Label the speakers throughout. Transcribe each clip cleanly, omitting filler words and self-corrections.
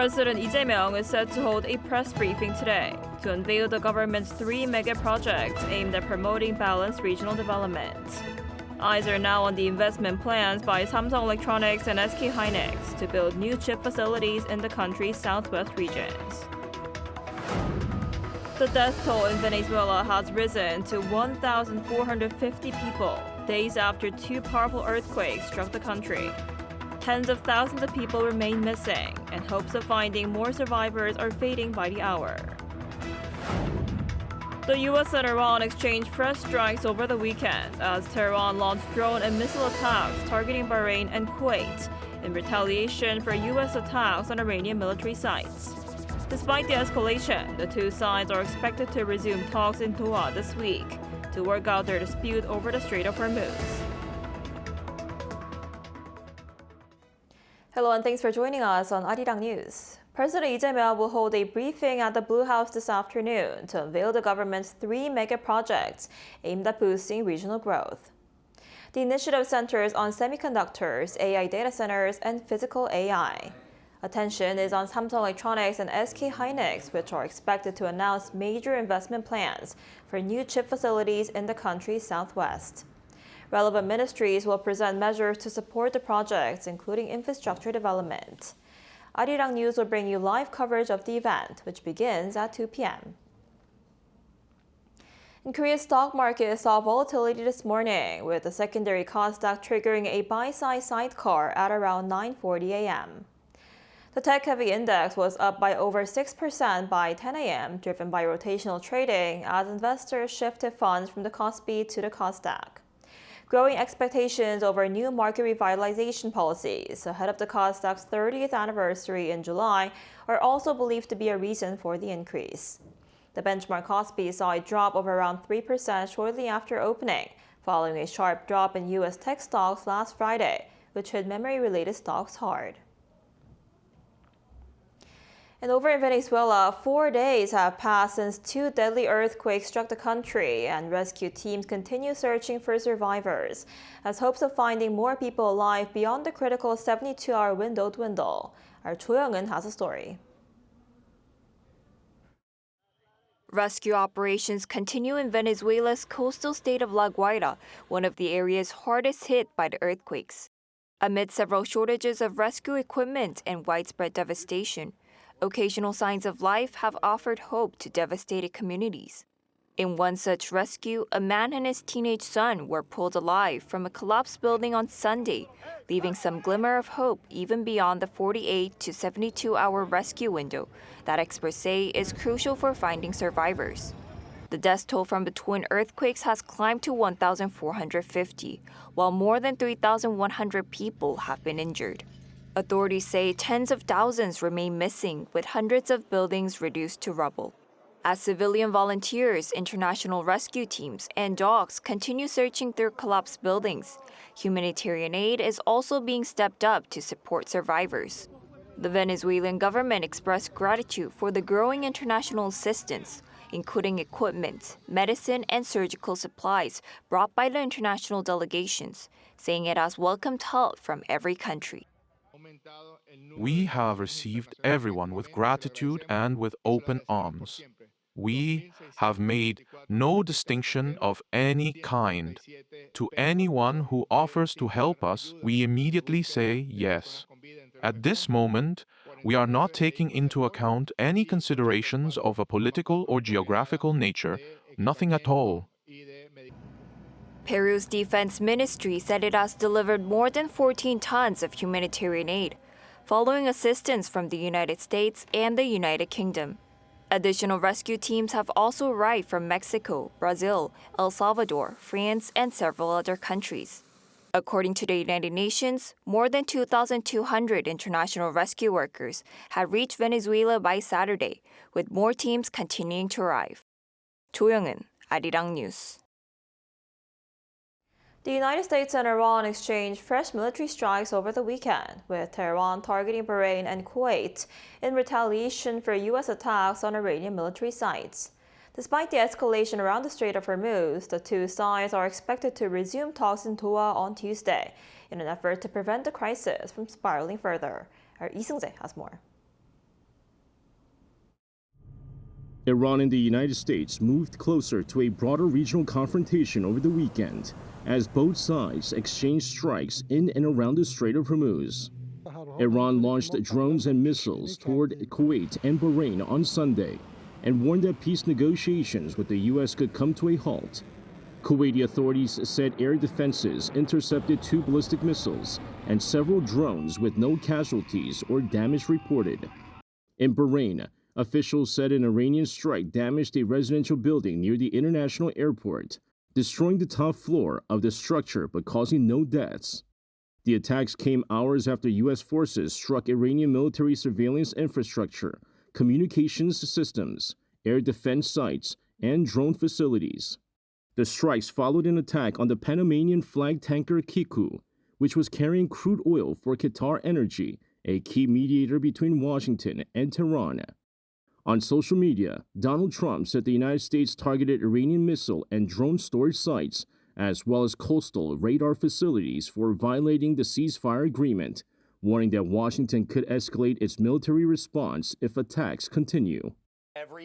Speaker 1: President Lee Jae-myung is set to hold a press briefing today to unveil the government's 3 mega projects aimed at promoting balanced regional development. Eyes are now on the investment plans by Samsung Electronics and SK hynix to build new chip facilities in the country's southwest regions. The death toll in Venezuela has risen to 1,450 people days after 2 powerful earthquakes struck the country. Tens of thousands of people remain missing, and hopes of finding more survivors are fading by the hour. The U.S. and Iran exchanged fresh strikes over the weekend as Tehran launched drone and missile attacks targeting Bahrain and Kuwait in retaliation for U.S. attacks on Iranian military sites. Despite the escalation, the two sides are expected to resume talks in Doha this week to work out their dispute over the Strait of Hormuz. Hello and thanks for joining us on Arirang News. President Lee Jae-myung will hold a briefing at the Blue House this afternoon to unveil the government's 3 mega projects aimed at boosting regional growth. The initiative centers on semiconductors, AI data centers, and physical AI. Attention is on Samsung Electronics and SK hynix, which are expected to announce major investment plans for new chip facilities in the country's southwest. Relevant ministries will present measures to support the projects, including infrastructure development. Arirang News will bring you live coverage of the event, which begins at 2 p.m. In Korea's stock market saw volatility this morning, with the secondary KOSDAQ triggering a buy-side sidecar at around 9:40 a.m. The tech-heavy index was up by over 6% by 10 a.m., driven by rotational trading as investors shifted funds from the KOSPI to the KOSDAQ. Growing expectations over new market revitalization policies ahead of the KOSDAQ's 30th anniversary in July are also believed to be a reason for the increase. The benchmark KOSPI saw a drop of around 3% shortly after opening, following a sharp drop in U.S. tech stocks last Friday, which hit memory-related stocks hard. And over in Venezuela, 4 days have passed since 2 deadly earthquakes struck the country, and rescue teams continue searching for survivors as hopes of finding more people alive beyond the critical 72-hour window dwindle. Our Cho Young-eun has a story.
Speaker 2: Rescue operations continue in Venezuela's coastal state of La Guaira, one of the areas hardest hit by the earthquakes. Amid several shortages of rescue equipment and widespread devastation, occasional signs of life have offered hope to devastated communities. In one such rescue, a man and his teenage son were pulled alive from a collapsed building on Sunday, leaving some glimmer of hope even beyond the 48 to 72-hour rescue window that experts say is crucial for finding survivors. The death toll from the twin earthquakes has climbed to 1,450, while more than 3,100 people have been injured. Authorities say tens of thousands remain missing, with hundreds of buildings reduced to rubble. As civilian volunteers, international rescue teams, and dogs continue searching through collapsed buildings, humanitarian aid is also being stepped up to support survivors. The Venezuelan government expressed gratitude for the growing international assistance, including equipment, medicine, and surgical supplies brought by the international delegations, saying it has welcomed help from every country.
Speaker 3: We have received everyone with gratitude and with open arms. We have made no distinction of any kind. To anyone who offers to help us, we immediately say yes. At this moment, we are not taking into account any considerations of a political or geographical nature, nothing at all.
Speaker 2: Peru's defense ministry said it has delivered more than 14 tons of humanitarian aid, following assistance from the United States and the United Kingdom. Additional rescue teams have also arrived from Mexico, Brazil, El Salvador, France, and several other countries. According to the United Nations, more than 2,200 international rescue workers had reached Venezuela by Saturday, with more teams continuing to arrive. Cho Young-eun, Arirang News.
Speaker 1: The United States and Iran exchanged fresh military strikes over the weekend, with Tehran targeting Bahrain and Kuwait in retaliation for U.S. attacks on Iranian military sites. Despite the escalation around the Strait of Hormuz, the two sides are expected to resume talks in Doha on Tuesday in an effort to prevent the crisis from spiraling further. Our Lee Seung-jae has more.
Speaker 4: Iran and the United States moved closer to a broader regional confrontation over the weekend as both sides exchanged strikes in and around the Strait of Hormuz. Iran launched drones and missiles toward Kuwait and Bahrain on Sunday and warned that peace negotiations with the U.S. could come to a halt. Kuwaiti authorities said air defenses intercepted 2 ballistic missiles and several drones with no casualties or damage reported. In Bahrain, officials said an Iranian strike damaged a residential building near the international airport, destroying the top floor of the structure but causing no deaths. The attacks came hours after U.S. forces struck Iranian military surveillance infrastructure, communications systems, air defense sites, and drone facilities. The strikes followed an attack on the Panamanian flag tanker Kiku, which was carrying crude oil for Qatar Energy, a key mediator between Washington and Tehran. On social media, Donald Trump said the United States targeted Iranian missile and drone storage sites, as well as coastal radar facilities for violating the ceasefire agreement, warning that Washington could escalate its military response if attacks continue.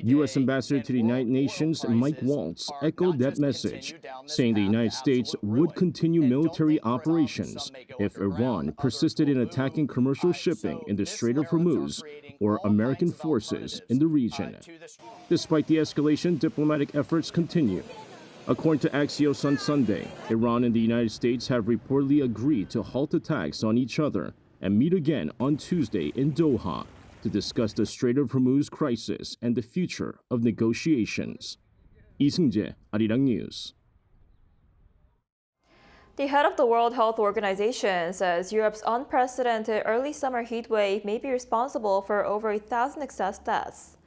Speaker 4: U.S. Ambassador to the United Nations Mike Waltz echoed that message, saying the United States would continue military operations if Iran persisted in attacking commercial shipping in the Strait of Hormuz or American forces in the region. Despite the escalation, diplomatic efforts continue. According to Axios on Sunday, Iran and the United States have reportedly agreed to halt attacks on each other and meet again on Tuesday in Doha to discuss the Strait of Hormuz crisis and the future of negotiations. Lee Seung-jae, Arirang News.
Speaker 1: The head of the World Health Organization says Europe's unprecedented early summer heat wave may be responsible for over 1,000 excess deaths.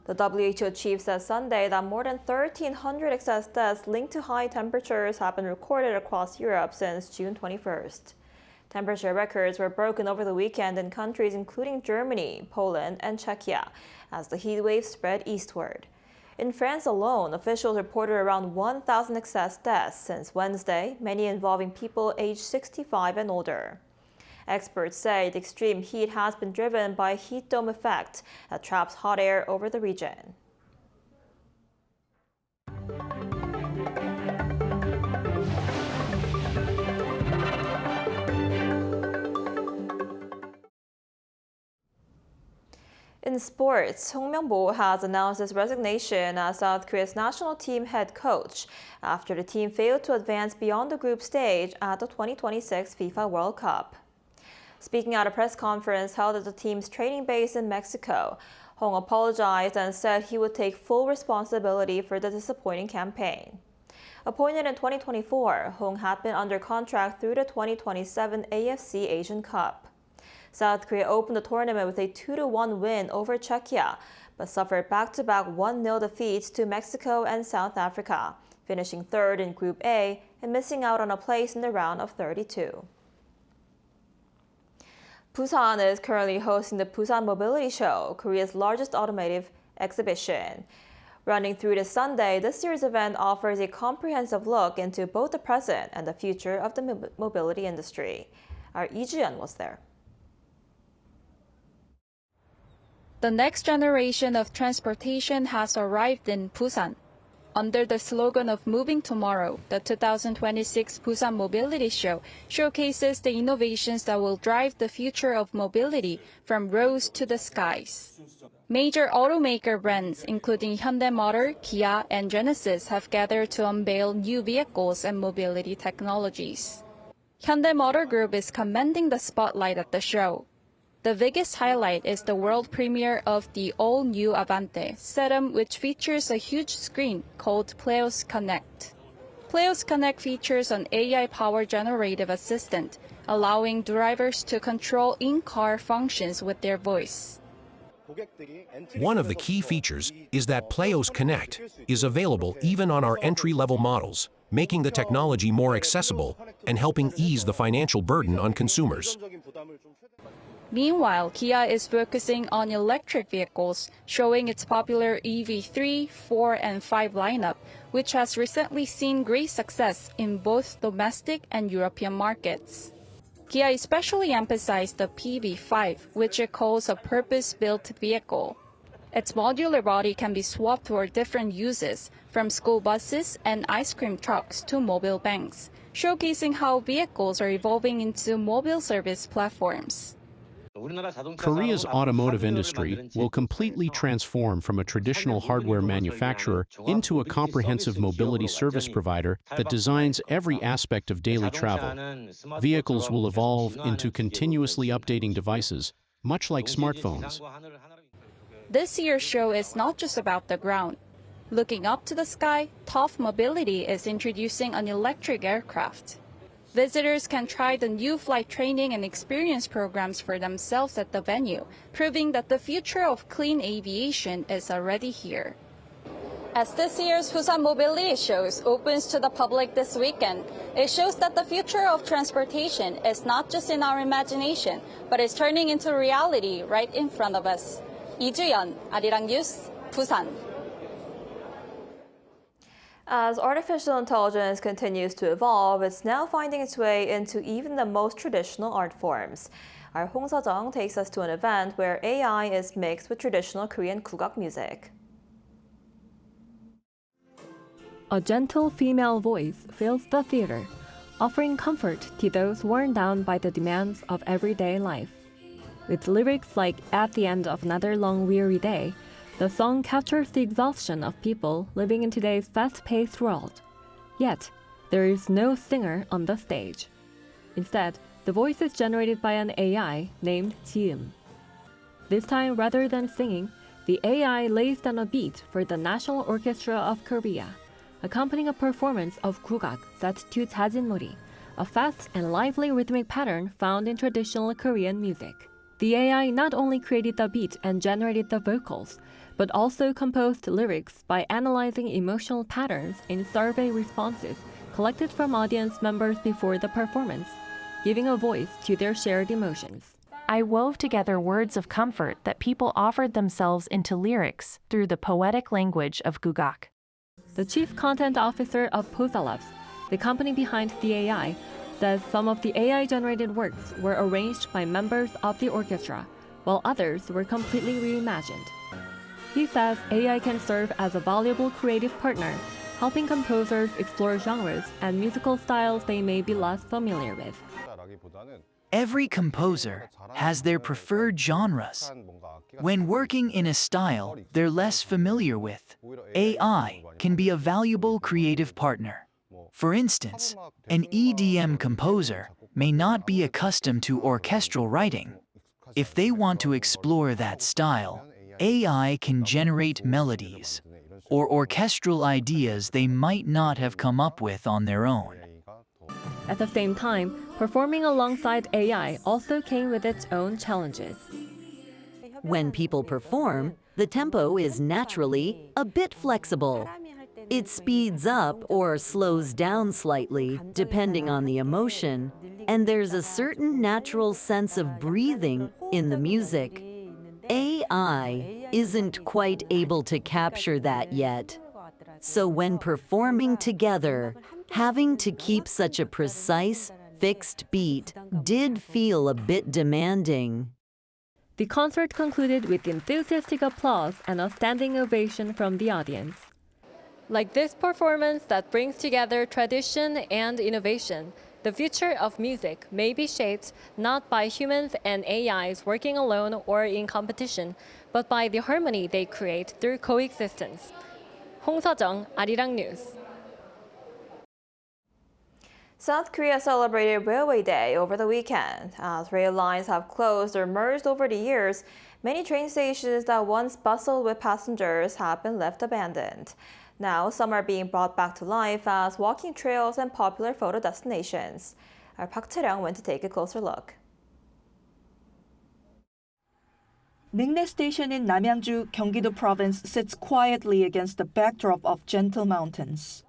Speaker 1: The WHO chief said Sunday that more than 1,300 excess deaths linked to high temperatures have been recorded across Europe since June 21st. Temperature records were broken over the weekend in countries including Germany, Poland, and Czechia as the heat wave spread eastward. In France alone, officials reported around 1,000 excess deaths since Wednesday, many involving people aged 65 and older. Experts say the extreme heat has been driven by a heat dome effect that traps hot air over the region. In sports, Song Myung-bo has announced his resignation as South Korea's national team head coach after the team failed to advance beyond the group stage at the 2026 FIFA World Cup. Speaking at a press conference held at the team's training base in Mexico, Hong apologized and said he would take full responsibility for the disappointing campaign. Appointed in 2024, Hong had been under contract through the 2027 AFC Asian Cup. South Korea opened the tournament with a 2-1 win over Czechia, but suffered back-to-back 1-0 defeats to Mexico and South Africa, finishing third in Group A and missing out on a place in the round of 32. Busan is currently hosting the Busan Mobility Show, Korea's largest automotive exhibition. Running through this Sunday, this year's event offers a comprehensive look into both the present and the future of the mobility industry. Our Lee Ji-yeon was there.
Speaker 5: The next generation of transportation has arrived in Busan. Under the slogan of Moving Tomorrow, the 2026 Busan Mobility Show showcases the innovations that will drive the future of mobility from roads to the skies. Major automaker brands, including Hyundai Motor, Kia, and Genesis, have gathered to unveil new vehicles and mobility technologies. Hyundai Motor Group is commanding the spotlight at the show. The biggest highlight is the world premiere of the all-new Avante sedan, which features a huge screen called Pleos Connect. Pleos Connect features an AI-powered generative assistant, allowing drivers to control in-car functions with their voice.
Speaker 6: One of the key features is that Pleos Connect is available even on our entry-level models, making the technology more accessible and helping ease the financial burden on consumers.
Speaker 5: Meanwhile, Kia is focusing on electric vehicles, showing its popular EV3, 4, and 5 lineup, which has recently seen great success in both domestic and European markets. Kia especially emphasized the PV5, which it calls a purpose-built vehicle. Its modular body can be swapped for different uses, from school buses and ice cream trucks to mobile banks, showcasing how vehicles are evolving into mobile service platforms.
Speaker 6: Korea's automotive industry will completely transform from a traditional hardware manufacturer into a comprehensive mobility service provider that designs every aspect of daily travel. Vehicles will evolve into continuously updating devices, much like smartphones.
Speaker 5: This year's show is not just about the ground. Looking up to the sky, TOF Mobility is introducing an electric aircraft. Visitors can try the new flight training and experience programs for themselves at the venue, proving that the future of clean aviation is already here. As this year's Busan Mobility Show opens to the public this weekend, it shows that the future of transportation is not just in our imagination, but is turning into reality right in front of us. 이주연, Arirang News, Busan.
Speaker 1: As artificial intelligence continues to evolve, it's now finding its way into even the most traditional art forms. Our Hong Seo-jung takes us to an event where AI is mixed with traditional Korean Gugak music.
Speaker 7: A gentle female voice fills the theater, offering comfort to those worn down by the demands of everyday life. With lyrics like "At the end of another long weary day," the song captures the exhaustion of people living in today's fast-paced world. Yet, there is no singer on the stage. Instead, the voice is generated by an AI named Jium. This time, rather than singing, the AI lays down a beat for the National Orchestra of Korea, accompanying a performance of Gugak set to 자진놀이, a fast and lively rhythmic pattern found in traditional Korean music. The AI not only created the beat and generated the vocals, but also composed lyrics by analyzing emotional patterns in survey responses collected from audience members before the performance, giving a voice to their shared emotions.
Speaker 8: I wove together words of comfort that people offered themselves into lyrics through the poetic language of Gugak.
Speaker 7: The chief content officer of Posalabs, the company behind the AI, says some of the AI-generated works were arranged by members of the orchestra, while others were completely reimagined. He says AI can serve as a valuable creative partner, helping composers explore genres and musical styles they may be less familiar with.
Speaker 9: Every composer has their preferred genres. When working in a style they're less familiar with, AI can be a valuable creative partner. For instance, an EDM composer may not be accustomed to orchestral writing. If they want to explore that style, AI can generate melodies or orchestral ideas they might not have come up with on their own.
Speaker 7: At the same time, performing alongside AI also came with its own challenges.
Speaker 10: When people perform, the tempo is naturally a bit flexible. It speeds up or slows down slightly, depending on the emotion, and there's a certain natural sense of breathing in the music. AI isn't quite able to capture that yet. So when performing together, having to keep such a precise, fixed beat did feel a bit demanding.
Speaker 7: The concert concluded with enthusiastic applause and a standing ovation from the audience. Like this performance that brings together tradition and innovation, the future of music may be shaped not by humans and AIs working alone or in competition, but by the harmony they create through coexistence. Hong Seo-jung, Arirang News.
Speaker 1: South Korea celebrated Railway Day over the weekend. As rail lines have closed or merged over the years, many train stations that once bustled with passengers have been left abandoned. Now, some are being brought back to life as walking trails and popular photo destinations. Our Park Tae-ryung went to take a closer look.
Speaker 11: Ningnae Station in Namyangju, Gyeonggi-do Province sits quietly against the backdrop of gentle mountains.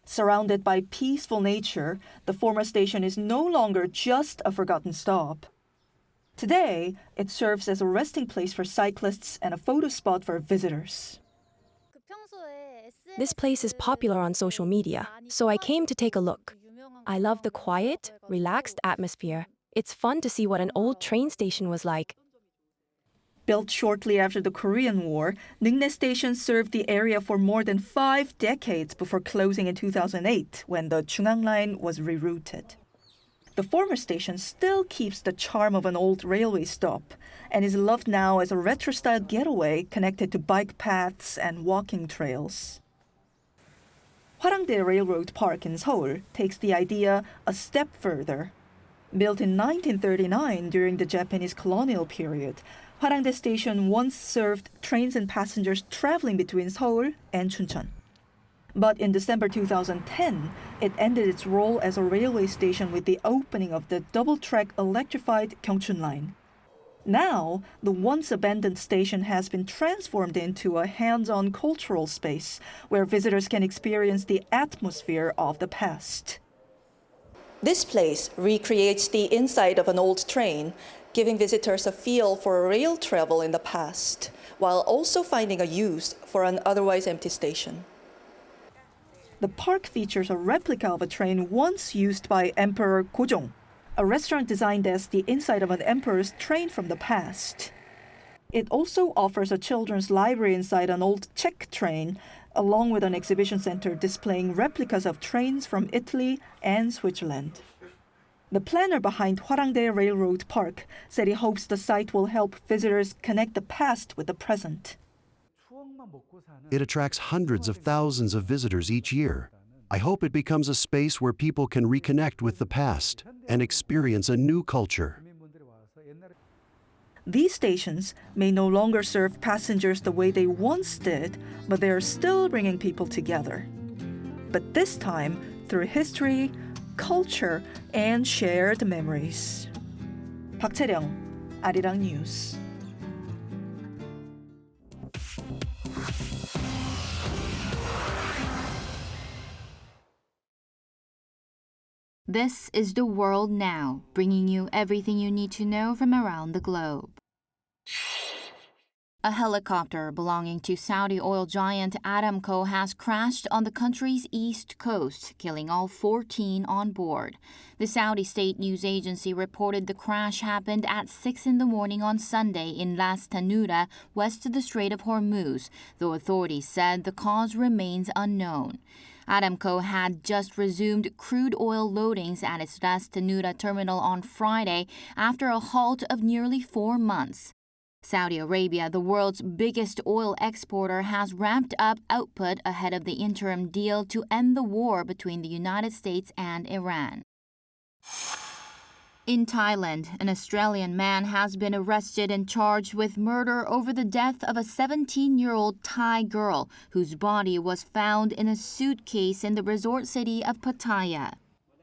Speaker 11: Surrounded by peaceful nature, the former station is no longer just a forgotten stop. Today, it serves as a resting place for cyclists and a photo spot for visitors.
Speaker 12: This place is popular on social media, so I came to take a look. I love the quiet, relaxed atmosphere. It's fun to see what an old train station was like.
Speaker 11: Built shortly after the Korean War, Ningnae Station served the area for more than 5 decades before closing in 2008 when the Chungang Line was rerouted. The former station still keeps the charm of an old railway stop and is loved now as a retro-style getaway connected to bike paths and walking trails. Hwarangdae Railroad Park in Seoul takes the idea a step further. Built in 1939 during the Japanese colonial period, Hwarangdae Station once served trains and passengers traveling between Seoul and Chuncheon. But in December 2010, it ended its role as a railway station with the opening of the double-track electrified Gyeongchun Line. Now, the once abandoned station has been transformed into a hands-on cultural space where visitors can experience the atmosphere of the past. This place recreates the inside of an old train, giving visitors a feel for rail travel in the past, while also finding a use for an otherwise empty station. The park features a replica of a train once used by Emperor Gojong, a restaurant designed as the inside of an emperor's train from the past. It also offers a children's library inside an old Czech train, along with an exhibition center displaying replicas of trains from Italy and Switzerland. The planner behind Hwarangdae Railroad Park said he hopes the site will help visitors connect the past with the present.
Speaker 13: It attracts hundreds of thousands of visitors each year. I hope it becomes a space where people can reconnect with the past and experience a new culture.
Speaker 11: These stations may no longer serve passengers the way they once did, but they are still bringing people together. But this time through history, culture, and shared memories. 박채령, Arirang News.
Speaker 14: This is The World Now, bringing you everything you need to know from around the globe. A helicopter belonging to Saudi oil giant Aramco has crashed on the country's east coast, killing all 14 on board. The Saudi state news agency reported the crash happened at 6 in the morning on Sunday in Las Tanura, west of the Strait of Hormuz, though authorities said the cause remains unknown. Aramco had just resumed crude oil loadings at its Ras Tanura terminal on Friday after a halt of nearly 4 months. Saudi Arabia, the world's biggest oil exporter, has ramped up output ahead of the interim deal to end the war between the United States and Iran. In Thailand, an Australian man has been arrested and charged with murder over the death of a 17-year-old Thai girl whose body was found in a suitcase in the resort city of Pattaya.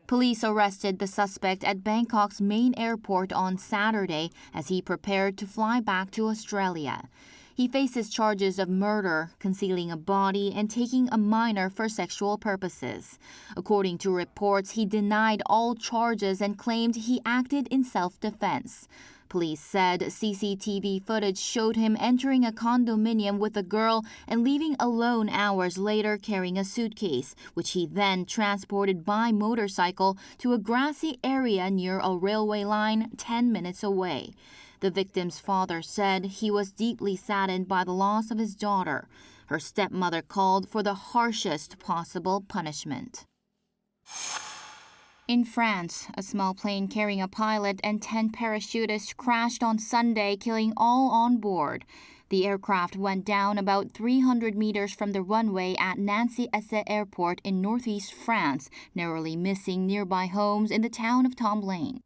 Speaker 14: Police arrested the suspect at Bangkok's main airport on Saturday as he prepared to fly back to Australia. He faces charges of murder, concealing a body, and taking a minor for sexual purposes. According to reports, he denied all charges and claimed he acted in self-defense. Police said CCTV footage showed him entering a condominium with a girl and leaving alone hours later carrying a suitcase, which he then transported by motorcycle to a grassy area near a railway line 10 minutes away. The victim's father said he was deeply saddened by the loss of his daughter. Her stepmother called for the harshest possible punishment. In France, a small plane carrying a pilot and 10 parachutists crashed on Sunday, killing all on board. The aircraft went down about 300 meters from the runway at Nancy-Essay Airport in northeast France, narrowly missing nearby homes in the town of Tomblain.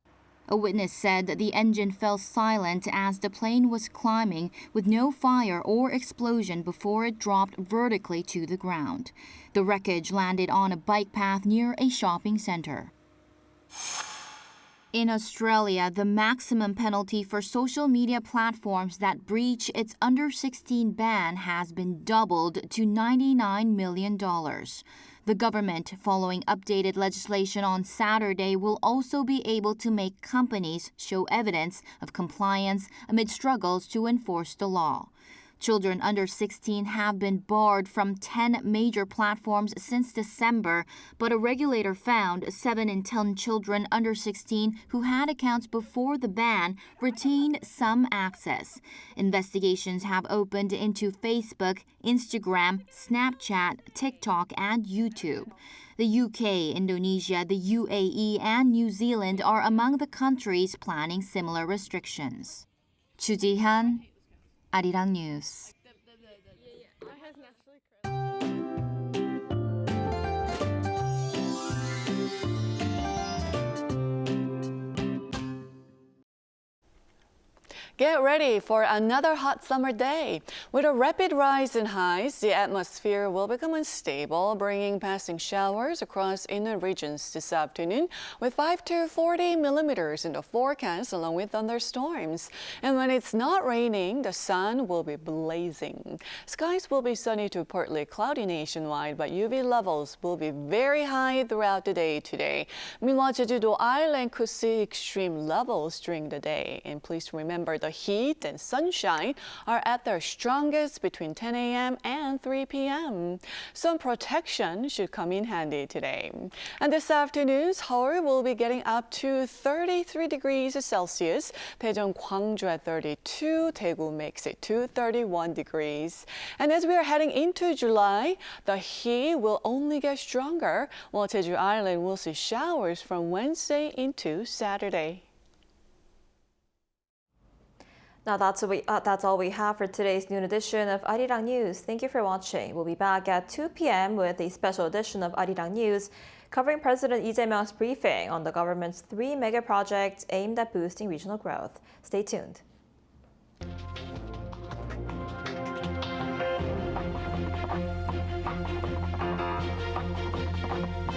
Speaker 14: A witness said that the engine fell silent as the plane was climbing, with no fire or explosion before it dropped vertically to the ground. The wreckage landed on a bike path near a shopping center. In Australia, the maximum penalty for social media platforms that breach its under-16 ban has been doubled to $99 million. The government, following updated legislation on Saturday, will also be able to make companies show evidence of compliance amid struggles to enforce the law. Children under 16 have been barred from 10 major platforms since December, but a regulator found 7 in 10 children under 16 who had accounts before the ban retained some access. Investigations have opened into Facebook, Instagram, Snapchat, TikTok, and YouTube. The UK, Indonesia, the UAE, and New Zealand are among the countries planning similar restrictions. Chu Ji-han, Arirang News.
Speaker 15: Get ready for another hot summer day. With a rapid rise in highs, the atmosphere will become unstable, bringing passing showers across inland regions this afternoon, with 5 to 40 millimeters in the forecast, along with thunderstorms. And when it's not raining, the sun will be blazing. Skies will be sunny to partly cloudy nationwide, but UV levels will be very high throughout the day today. Meanwhile, Jeju-do Island could see extreme levels during the day. And please remember, the heat and sunshine are at their strongest between 10 a.m. and 3 p.m. Sun protection should come in handy today. And this afternoon, Seoul will be getting up to 33 degrees Celsius. Daejeon, Gwangju at 32. Daegu makes it to 31 degrees. And as we are heading into July, the heat will only get stronger, while Jeju Island will see showers from Wednesday into Saturday.
Speaker 1: Now that's all we have for today's noon edition of Arirang News. Thank you for watching. We'll be back at 2 p.m. with a special edition of Arirang News covering President Lee Jae-myung's briefing on the government's 3 mega projects aimed at boosting regional growth. Stay tuned.